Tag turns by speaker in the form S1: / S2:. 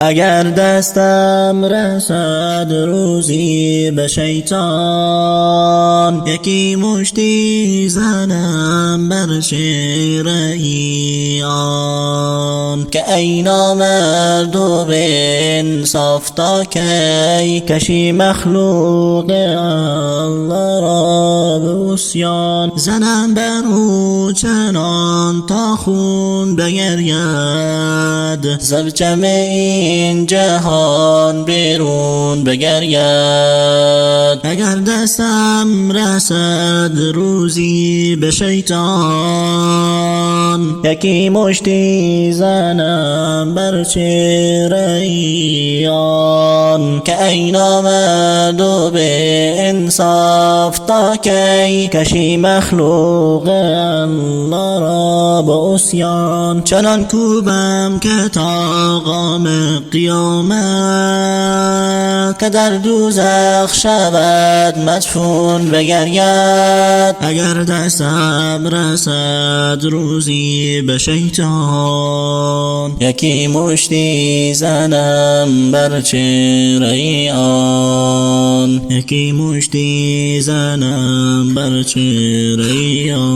S1: اگر دستم رسد روزی به شیطان، یکی مشتی زنم بر شیره آن. که ای نامردو به انصاف تا کی، کشی مخلوق الله را به عصیان. زنم بر او چنان تا خون بگرید، زبچم این جهان بیرون بگرید. اگر دستم رسد روزی به شیطان، یکی مشتی زنم بر چهره آن. که ای نامردو به انصاف تا کی، کشی مخلوق الله را به عصیان. چنان کوبم که تا قام قیامت، که در دوزخ شود مدفون بگرید. اگر دستم رسد روزی به شیطان، یکی مشتی زنم بر چهره آن. یکی مشتی زنم بر چهره آن.